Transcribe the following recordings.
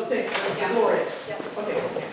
sing, Yeah. Gloria. Yeah. Okay, let's sing.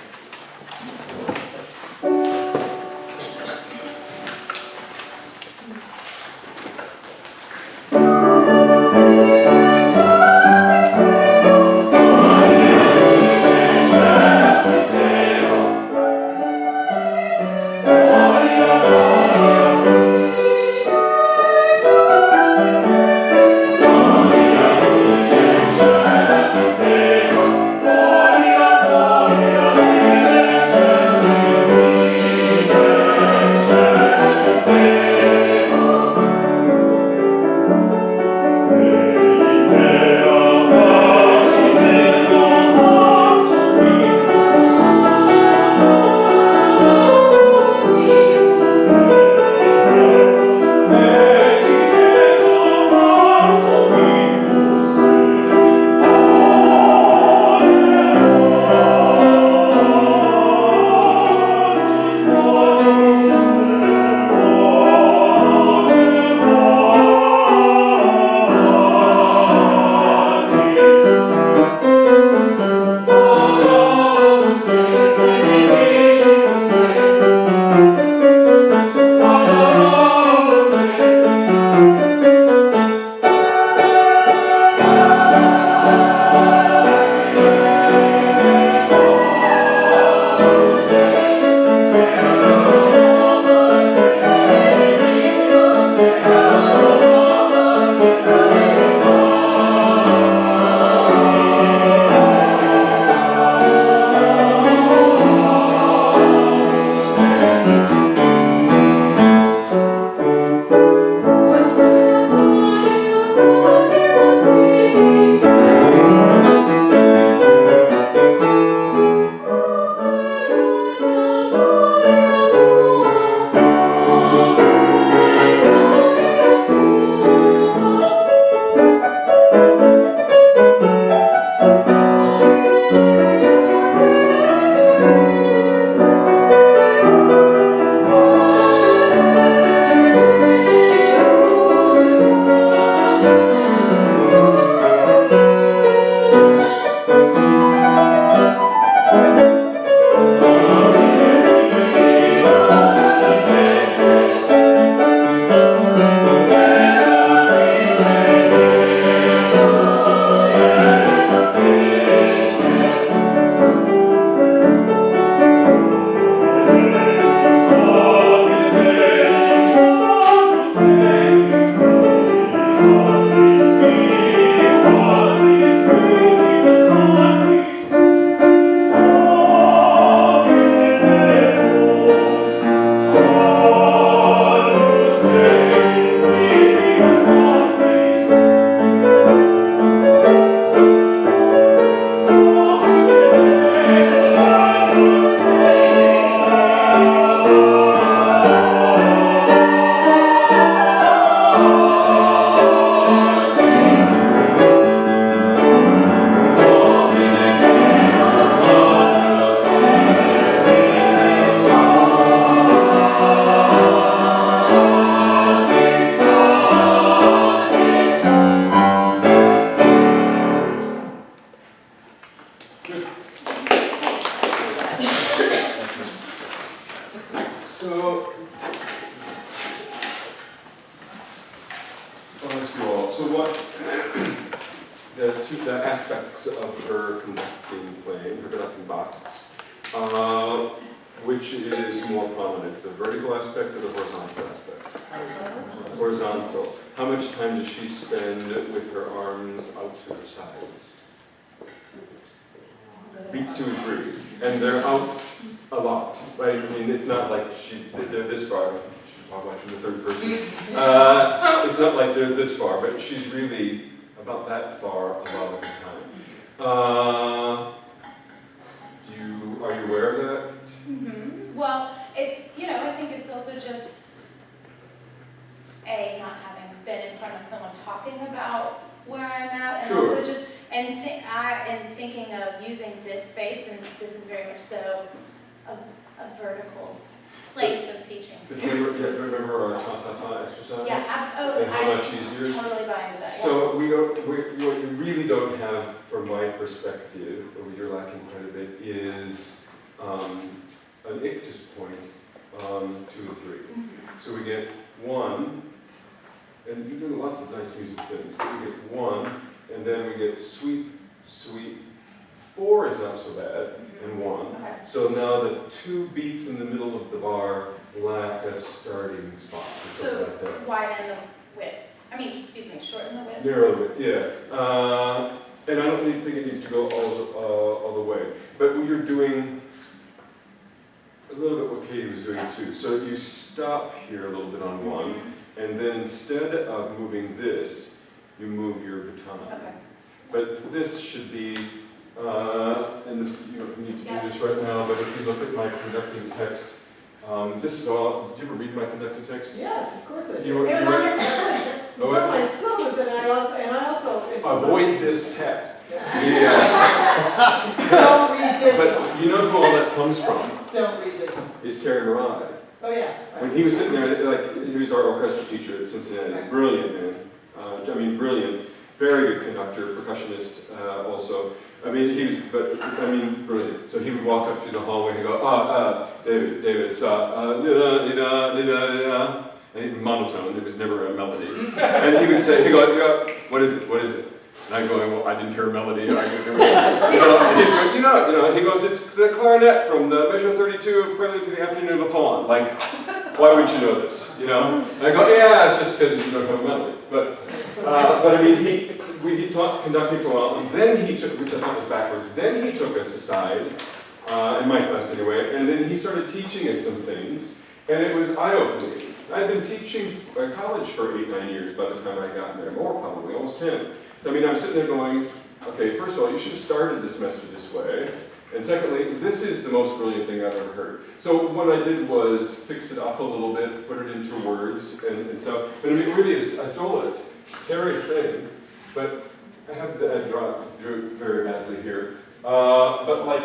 So, I'll ask you all, so what, the aspects of her conducting playing, her conducting box, which is more prominent, the vertical aspect or the horizontal aspect? Horizontal. How much time does she spend with her arms out to her sides? Beats 2 and 3. And they're out a lot, right? I mean, it's not like they're this far. She's talking about in the third person. It's not like they're this far, but she's really about that far a lot of the time. Are you aware of that? Mm-hmm. Well, I think it's also just not having been in front of someone talking about where I'm at, and Sure. also just thinking of using this space, and this is very much so a vertical place of teaching. Did you remember our ta-ta-ta exercise? Yeah, absolutely. And how much easier? Totally buy into that, yeah. So what you really don't have, from my perspective, or what you're lacking quite a bit, is an ictus point on 2 and 3. So we get 1, and you do lots of nice music things, but we get 1, and then we get sweep, sweep. 4 is not so bad, and 1. Okay. So now the 2 beats in the middle of the bar lack a starting spot. Or something like So that. widen the width. I mean, excuse me, shorten the width. Narrow width, yeah. And I don't really think it needs to go all the way. But you're doing a little bit what Katie was doing too. So you stop here a little bit on 1, and then instead of moving this, you move your baton. Okay. But this should be, and this, you don't need to do this right now, but if you look at my conducting text, this is all, did you ever read my conducting text? Yes, of course I do. You were- It was you were- on your syllabus. It's on my syllabus, and I also, it's. Avoid this text. Yeah. Yeah. Don't read this one. But you know who all that comes from? Don't read this one. Is Terry Murray. Oh, yeah. When he was sitting there, like, he was our orchestra teacher at Cincinnati. Right. Brilliant man. I mean, brilliant. Very good conductor, percussionist also. I mean, brilliant. So he would walk up through the hallway and go, David, and monotone, it was never a melody. And he would say, he'd go, yeah, what is it? And I'm going, well, I didn't hear a melody. I didn't hear and he's going, he goes, it's the clarinet from the measure 32 of Prelude to the Afternoon of a Faun. Like, why would you know this? And I go, yeah, it's just because you don't have a melody. But I mean, he taught conducting for a while, and then he took, which I thought was backwards, then he took us aside, in my class anyway, and then he started teaching us some things, and it was eye-opening. I'd been teaching college for 8-9 years by the time I got there, more probably, almost 10. I mean, I'm sitting there going, okay, first of all, you should have started the semester this way, and secondly, this is the most brilliant thing I've ever heard. So what I did was fix it up a little bit, put it into words and stuff, but I mean, really, I stole it. It's Terry's thing, but I have the drew very badly here. But like,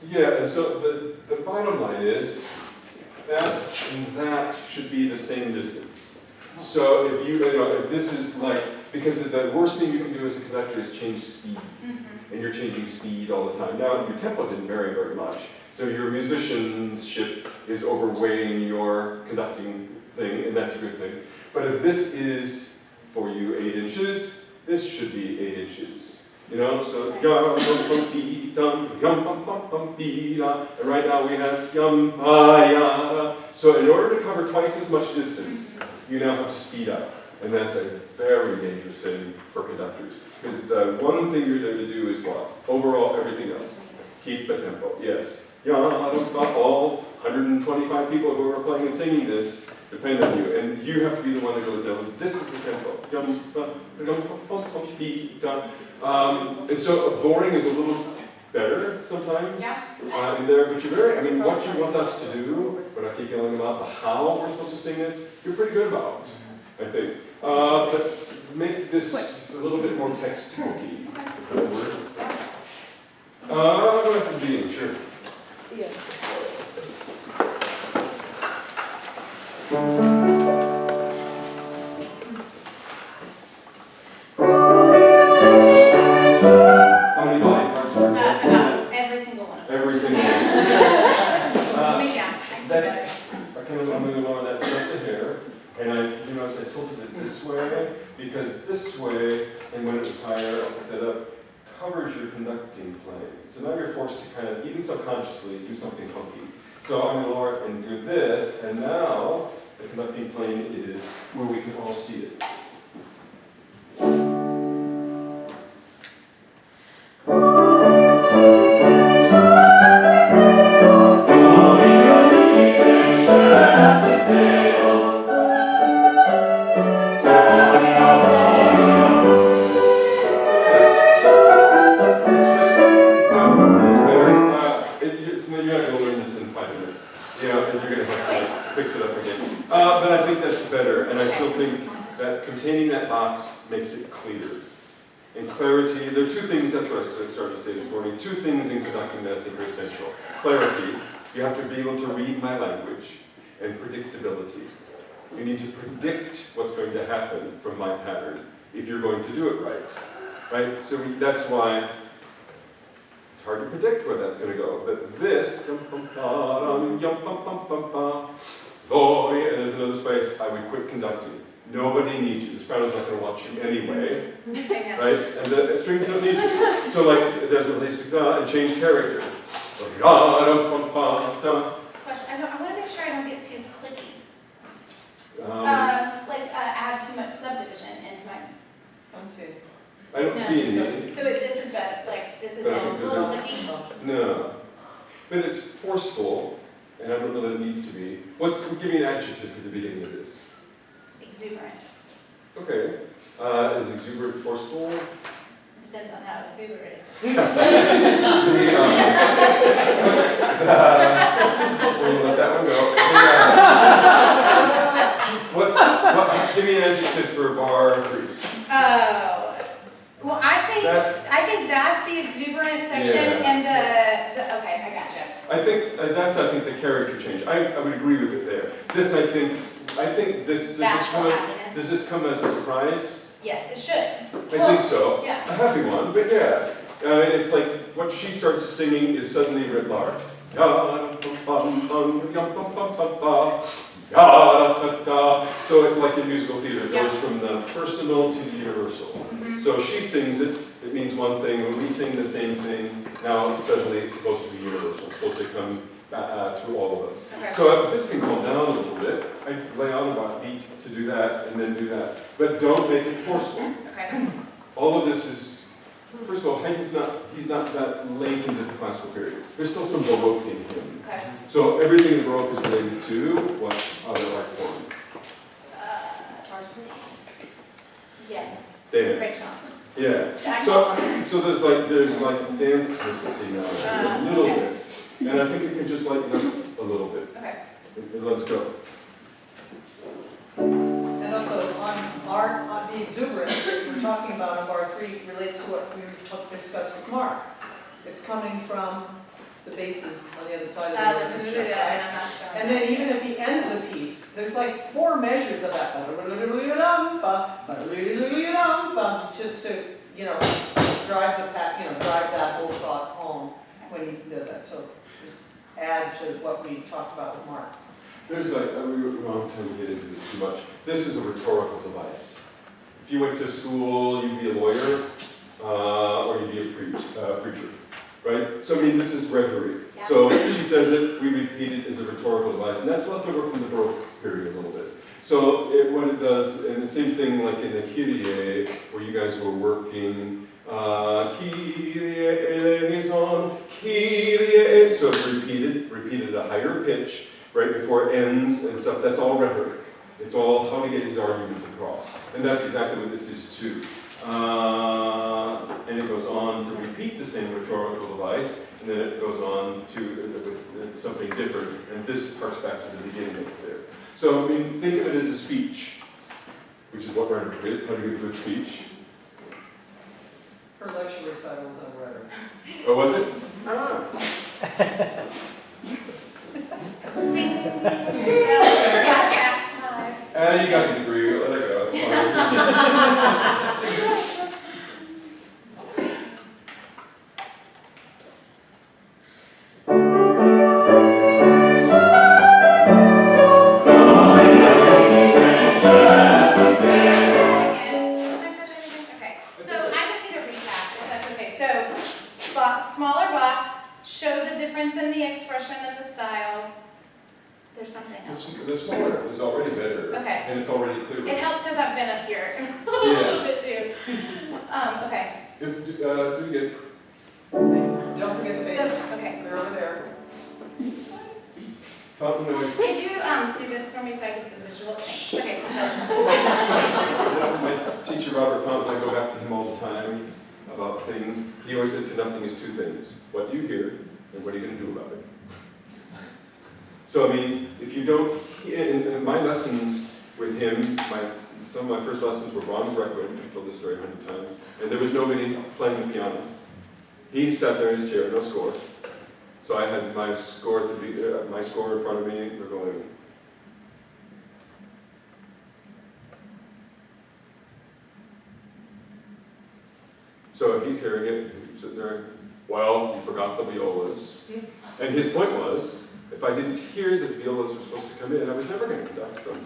yeah, and so the bottom line is, that and that should be the same distance. So if if this is like, because the worst thing you can do as a conductor is change speed. And you're changing speed all the time. Now, your tempo didn't vary very much. So your musicianship is overweighing your conducting thing, and that's a good thing. But if this is, for you, 8 inches, this should be 8 inches. So and right now we have yum, so in order to cover twice as much distance, you now have to speed up. And that's a very dangerous thing for conductors. Because the one thing you're there to do is what? Overall, everything else. Keep the tempo, yes. All 125 people who are playing and singing this depend on you. And you have to be the one that goes down. This is the tempo. And so boring is a little better sometimes in there, but you're very, what you want us to do, when I keep yelling about the how we're supposed to sing this, you're pretty good about, I think. But make this a little bit more textbooky. If that's a word. I'm going to have to be, sure. Yeah. How many body parts are involved? About every single one of them. Every single one. That's, I'm going to lower that just a hair. And I notice I tilted it this way, because this way, and when it was higher, I'll put that up, covers your conducting plane. So now you're forced to kind of, even subconsciously, do something funky. So I'm going to lower it and do this, and now the conducting plane is where we can all see it. Fix it up again. But I think that's better, and I still think that containing that box makes it clear. And clarity, there are two things, that's what I started to say this morning, two things in conducting that I think are essential. Clarity, you have to be able to read my language, and predictability. You need to predict what's going to happen from my pattern if you're going to do it right? So that's why it's hard to predict where that's going to go. But this, and there's another space, I would quit conducting. Nobody needs you. The soprano's not going to watch you anyway, right? And the strings don't need you. So like, there's a release and change character. Question, I want to make sure I don't get too clicky. Add too much subdivision into my. I don't see any. So this is better, like, this is a little clicky. No. But it's forceful, and I don't know that it needs to be. Give me an adjective for the beginning of this. Exuberant. Okay. Is exuberant forceful? It depends on how exuberant. We'll let that one go. Give me an adjective for bar 3. Oh, well, I think that's the exuberant section, and the okay, I gotcha. I think the character change. I would agree with it there. This I think this does this come as a surprise? Yes, it should. I think so. Yeah. A happy one, but yeah. It's like what she starts singing is suddenly writ large. So like in musical theater, it goes from the personal to the universal. So she sings it, it means one thing. When we sing the same thing, now suddenly it's supposed to be universal. It's supposed to come to all of us. Okay. So this can calm down a little bit. I lay on about beat to do that and then do that. But don't make it forceful. Okay. All of this is, first of all, he's not that late into the classical period. There's still some Baroque in him. Okay. So everything in Baroque is related to what other art form? Yes. Dance. Great job. Yeah. So there's like dance missing out a little bit. And I think it can just lighten up a little bit. Okay. And let us go. And also on the exuberance we're talking about in bar 3 relates to what we discussed with Mark. It's coming from the basses on the other side of the orchestra, right? And then even at the end of the piece, there's like 4 measures of that, just to drive that whole thought home when he does that. So just add to what we talked about with Mark. There's we won't tend to get into this too much. This is a rhetorical device. If you went to school, you'd be a lawyer, or you'd be a preacher, right? So I mean, this is rhetoric. Yeah. So she says it, we repeat it as a rhetorical device, and that's left over from the Baroque period a little bit. So what it does, and the same thing like in the Kyrie, where you guys were working, Kyrie eleison, Kyrie, so it's repeated at a higher pitch, right before it ends and stuff. That's all rhetoric. It's all how to get his argument across. And that's exactly what this is too. And it goes on to repeat the same rhetorical device, and then it goes on to with something different. And this harks back to the beginning of it there. So I mean, think of it as a speech, which is what rhetoric is, how to give a good speech. Her lecture recital was on rhetoric. Oh, was it? Ah. You got the degree, let it go, it's fine. The smaller is already better, okay. And it's already clear. It helps because I've been up here a little bit too. Okay. Do it again. Don't forget the bass. Okay. They're over there. Fountain noise. Could you do this for me so I get the visual? Thanks. Okay. My teacher, Robert Fountain, I go back to him all the time about things. He always said conducting is 2 things. What do you hear, and what are you going to do about it? So, I mean, if you don't, in my lessons with him, some of my first lessons were Brahms Requiem, I've told this story 100 times, and there was nobody playing the piano. He sat there in his chair, no score. So I had my score in front of me, we're going, hearing it, he's sitting there, well, you forgot the violas. And his point was, if I didn't hear that the violas were supposed to come in, I was never going to conduct them.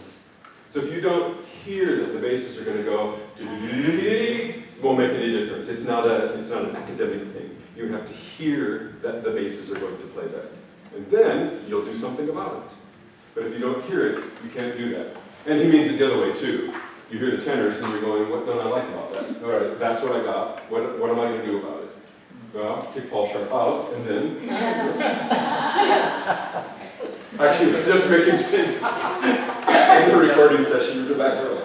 So if you don't hear that the basses are going to go, it won't make any difference. It's not an academic thing. You have to hear that the basses are going to play that. And then you'll do something about it. But if you don't hear it, you can't do that. And he means it the other way too. You hear the tenors and you're going, what don't I like about that? All right, that's what I got. What am I going to do about it? Well, kick Paul Sharp out, and then... Actually, just make him sing in the recording session in the back row.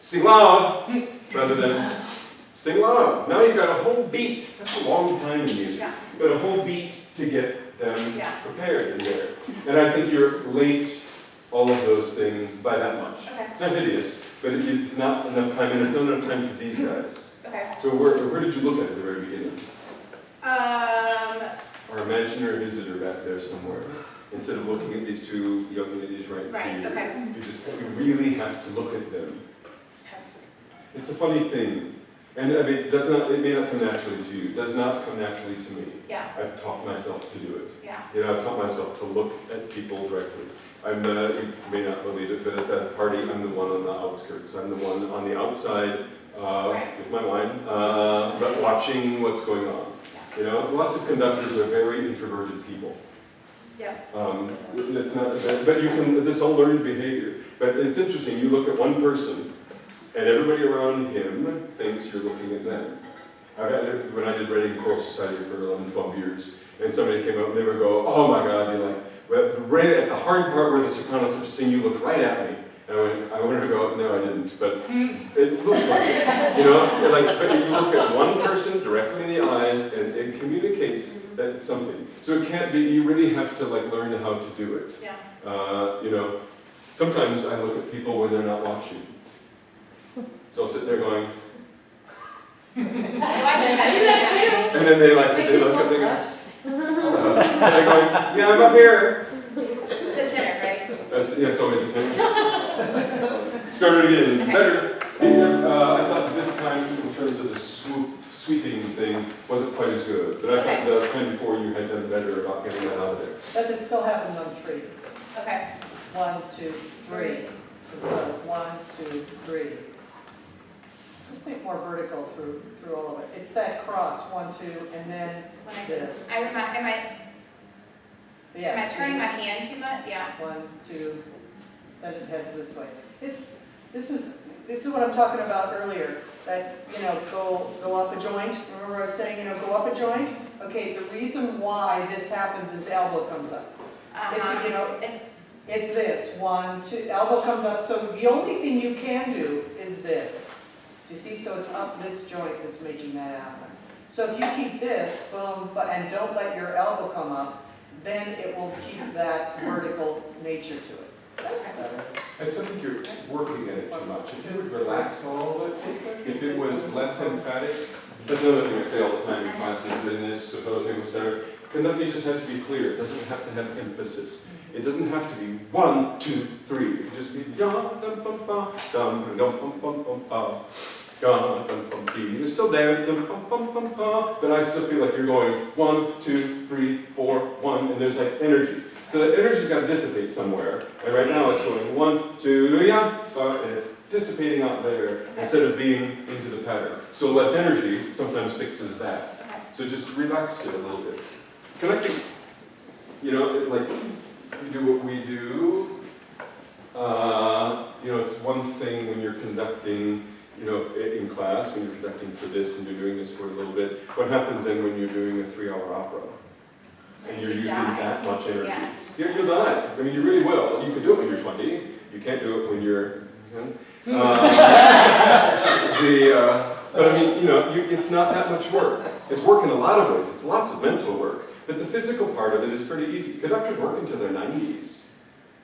Sing loud, rather than sing loud. Now you've got a whole beat. That's a long time in music. Yeah. You've got a whole beat to get them prepared in there. And I think you're late all of those things by that much. Okay. It's not hideous, but it's not enough time, and it's not enough time for these guys. Okay. So where did you look at the very beginning? Our imaginary visitor back there somewhere. Instead of looking at these two young ladies right here, okay. You really have to look at them. It's a funny thing, and I mean, it may not come naturally to you. It does not come naturally to me. Yeah. I've taught myself to do it. Yeah. You know, I've taught myself to look at people directly. You may not believe it, but at that party, I'm the one on the outskirts. I'm the one on the outside with my wine, but watching what's going on. Yeah. You know, lots of conductors are very introverted people. Yeah. It's not, but you can. This all learned behavior. But it's interesting. You look at one person. And everybody around him thinks you're looking at them. When I did Reading Choral Society for 11, 12 years, and somebody came up and they would go, oh my God, you're like, right at the hard part where the soprano starts to sing, you look right at me. And I wanted to go, no, I didn't, but it looked like it. You know, but you look at one person directly in the eyes and it communicates that something. So it can't be, you really have to learn how to do it. Yeah. You know, sometimes I look at people when they're not watching. So I'll sit there going, and then they look up, they go, and they're going, yeah, I'm up here. It's a tenor, right? It's always a tenor. Start it again, better. I thought this time, in terms of the sweeping thing, wasn't quite as good. But I thought the time before you had done better about getting that out of there. But it still happened on 3. Okay. 1, 2, 3. So 1, 2, 3. Just think more vertical through all of it. It's that cross, 1, 2, and then this. Am I turning my hand too much? Yeah. 1, 2, then it heads this way. This is what I'm talking about earlier. That, you know, go up a joint. Remember I was saying, you know, go up a joint? Okay, the reason why this happens is the elbow comes up. It's, you know, it's this. 1, 2, elbow comes up. So the only thing you can do is this. You see, so it's up this joint that's making that happen. So if you keep this, boom, and don't let your elbow come up, then it will keep that vertical nature to it. That's better. I still think you're working at it too much. If you would relax a little bit, if it was less emphatic, that's another thing I say all the time in classes, in this supposing center, conducting just has to be clear. It doesn't have to have emphasis. It doesn't have to be 1, 2, 3. It can just be dum dum bum bum dum dum bum bum bum bum. You're still dancing, but I still feel like you're going 1, 2, 3, 4, 1, and there's like energy. So that energy's got to dissipate somewhere. And right now it's going 1, 2, yeah, and it's dissipating out there instead of being into the pattern. So less energy sometimes fixes that. So just relax it a little bit. Connecting, like we do what we do. It's one thing when you're conducting, in class, when you're conducting for this and you're doing this for a little bit. What happens then when you're doing a 3-hour opera? And you're using that much energy. Yeah. You'll die. I mean, you really will. You can do it when you're 20. You can't do it when you're, but I mean, it's not that much work. It's work in a lot of ways. It's lots of mental work. But the physical part of it is pretty easy. Conductors work until their 90s.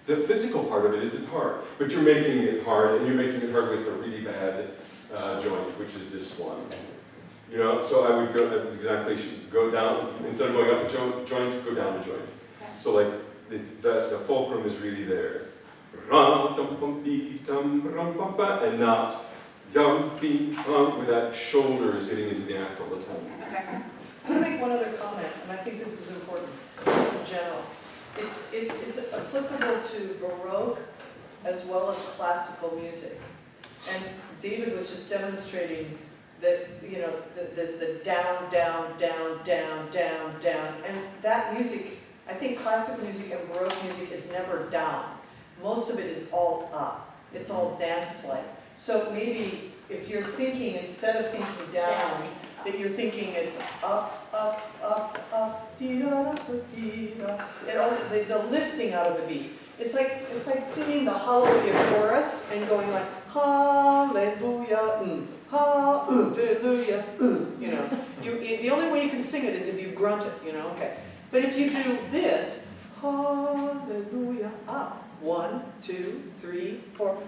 The physical part of it isn't hard. But you're making it hard, and you're making it hard with a really bad joint, which is this one. So I would go down, instead of going up a joint, go down a joint. So like, the fulcrum is really there. And not with that shoulder is getting into the act all the time. Okay. I'm going to make one other comment, and I think this is important, just in general. It's applicable to Baroque as well as classical music. And David was just demonstrating that, the down, down, down, down, down, down. And that music, I think classical music and Baroque music is never down. Most of it is all up. It's all dance-like. So maybe if you're thinking, instead of thinking down, that you're thinking it's up, up, up, up, dee-da-da-da-dee-da. There's a lifting out of the beat. It's like singing the Hallelujah chorus and going like, Hallelujah, Hallelujah, the only way you can sing it is if you grunt it, okay. But if you do this, Hallelujah, up, 1, 2, 3, 4,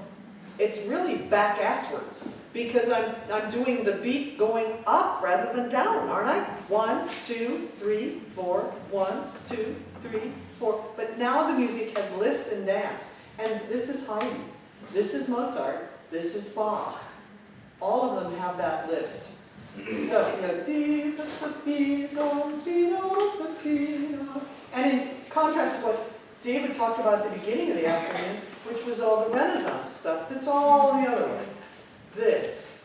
it's really back-asswards because I'm doing the beat going up rather than down, aren't I? 1, 2, 3, 4, 1, 2, 3, 4. But now the music has lift and dance. And this is Haydn. This is Mozart. This is Bach. All of them have that lift. So, and in contrast to what David talked about at the beginning of the afternoon, which was all the Renaissance stuff, that's all the other way.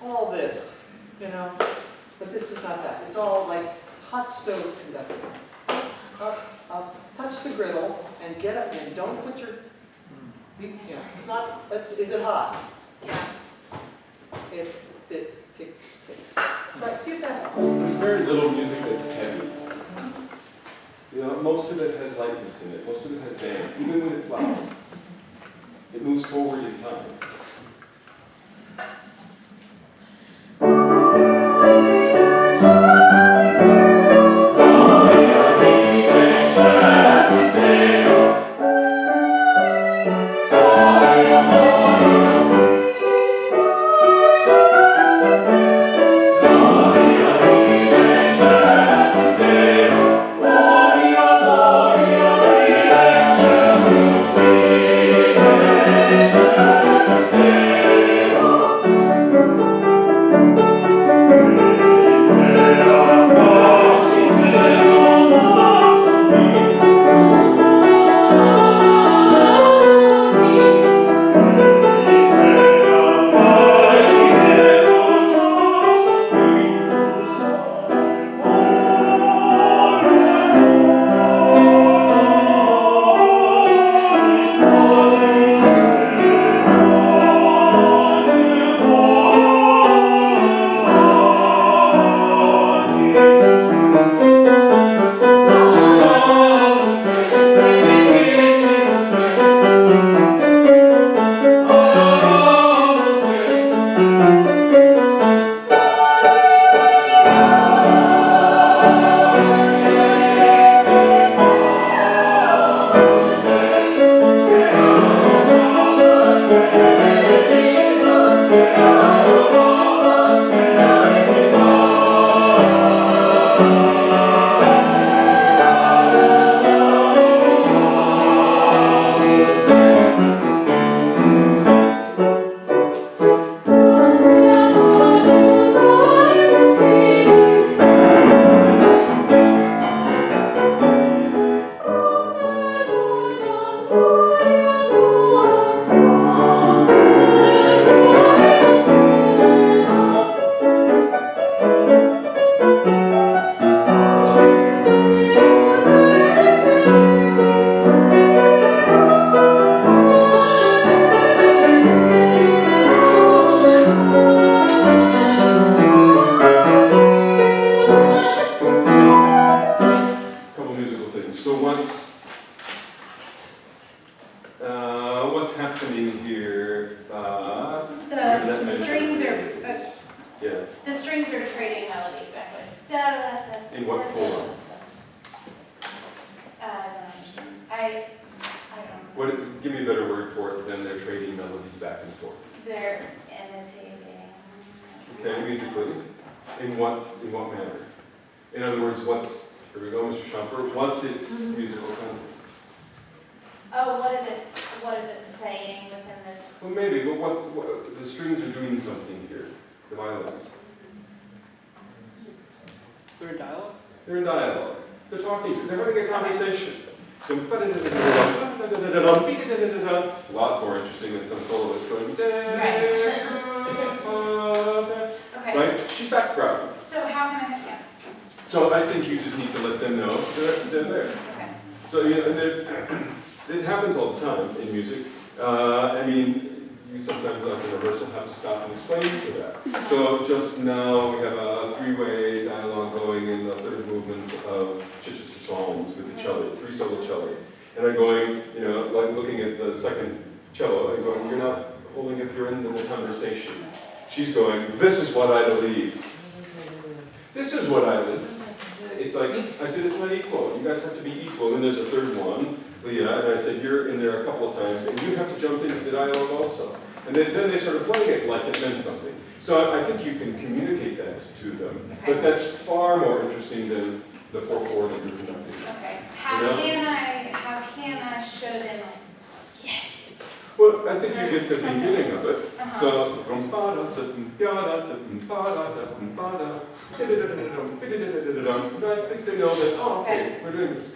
All this, but this is not that. It's all like hot stove conducting. Up, up, touch the griddle, and get up, and don't put your, it's not, is it hot? Yeah. It's tick, tick, tick. Right, see if that helps. There's very little music that's heavy. Most of it has lightness in it. Most of it has dance, even when it's loud. It moves forward in time. Thank you. happening here, where did that The measure strings are, is? Yeah, the strings are trading melodies back with. Da, da, da, da, in what form? I don't know. What is, give me a better word for it than they're trading melodies back and forth. They're imitating. Okay, musically, in what manner? In other words, here we go, Mr. Schomper, what's its musical content? Oh, what is it saying within this? Well, maybe, but what the strings are doing something here, the violins. They're in dialogue? They're in dialogue. They're talking, they're having a conversation. Lots more interesting than some soloist going, Okay. right? She's background. So how can I, yeah, So I think you just need to let them know they're there. okay. So, you know, and it happens all the time in music. I mean, you sometimes like in rehearsal have to stop and explain for that. So just now we have a three-way dialogue going in the third movement of Chichester Psalms with the cello, three solo cello. And I'm going, you know, like looking at the second cello, and going, you're not holding up your end of the conversation. She's going, this is what I believe. This is what I believe. It's like, I said, it's not equal. You guys have to be equal. And there's a third one, Leah, and I said, you're in there a couple of times, and you have to jump into the dialogue also. And then they started playing it like it meant something. So I think you can communicate that to them, but that's far more interesting than the 4/4 that you're conducting. Okay. How can I show them like, yes? Well, I think you get the beginning of it. Uh-huh. So, I think they know that, oh, okay, we're doing this.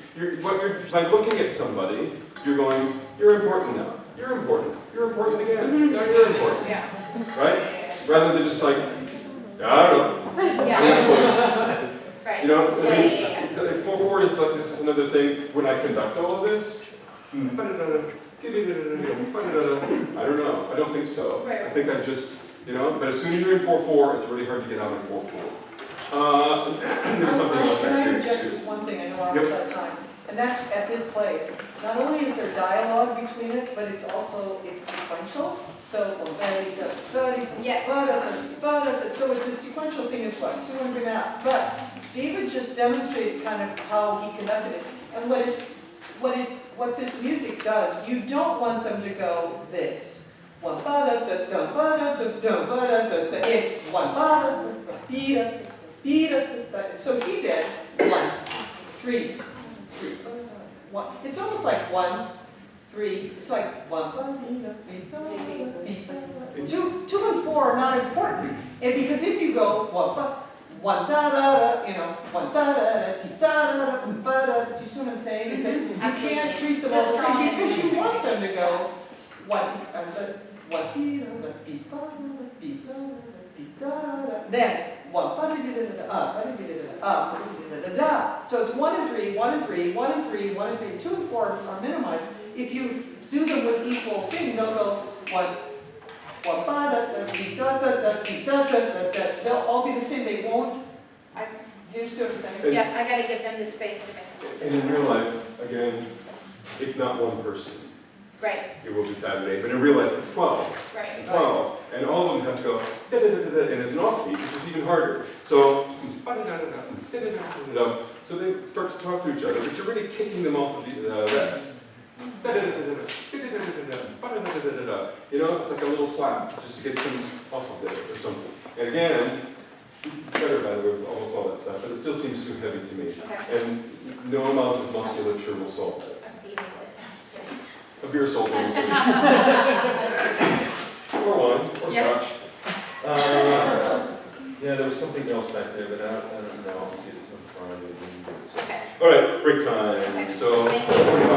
By looking at somebody, you're going, you're important now. You're important. You're important again. Now you're important. Yeah. Right? Rather than just like, I don't know. Yeah. Right. You know, Yeah, I mean, yeah, yeah. 4/4 is like, this is another thing, when I conduct all of this, I don't know, I don't think so. Right. I think I just, you know, but as soon as you're in 4/4, it's really hard to get out of 4/4. There's something else Can back I here interject too. just one thing, I know we're almost out of time, and that's at this place. Not only is there dialogue between it, but it's also, it's sequential. So, so it's a sequential thing as well, so we want to bring that out. But David just demonstrated kind of how he conducted it, and what this music does. You don't want them to go this. It's one, so he did 1, 3, 1. It's almost like 1, 3. It's like 1. 2 and 4 are not important, and because if you go 1 da da, you know, 1 da da ti da da da. Do you see what I'm saying? Is that you can't treat them all the same because you want them to go 1 then 1 so it's 1 and 3, 1 and 3, 1 and 3, 1 and 3. 2 and 4 are minimized. If you do them with equal thing, they'll go 1. They'll all be the same. They won't. Do you see what I'm saying? Yeah, I gotta give them the space to make them. And in real life, again, it's not one person. Right, It will be Saturday, but in real life, it's 12. right. 12, and all of them have to go, and it's an offbeat, which is even harder. So, so they start to talk to each other, but you're really kicking them off of the rest. You know, it's like a little slap, just to get them off of there or something. And again, better by the way with almost all that stuff, but it still seems too heavy to me. Okay. And no amount of musculature will solve that. I'm beating it. I'm just kidding. A beer salt will solve it. Or wine, or Yeah. scotch. Yeah, there was something else back there, but I don't know. I'll see it in front of me. Okay. All right, break time. Okay. So, Thank you. 45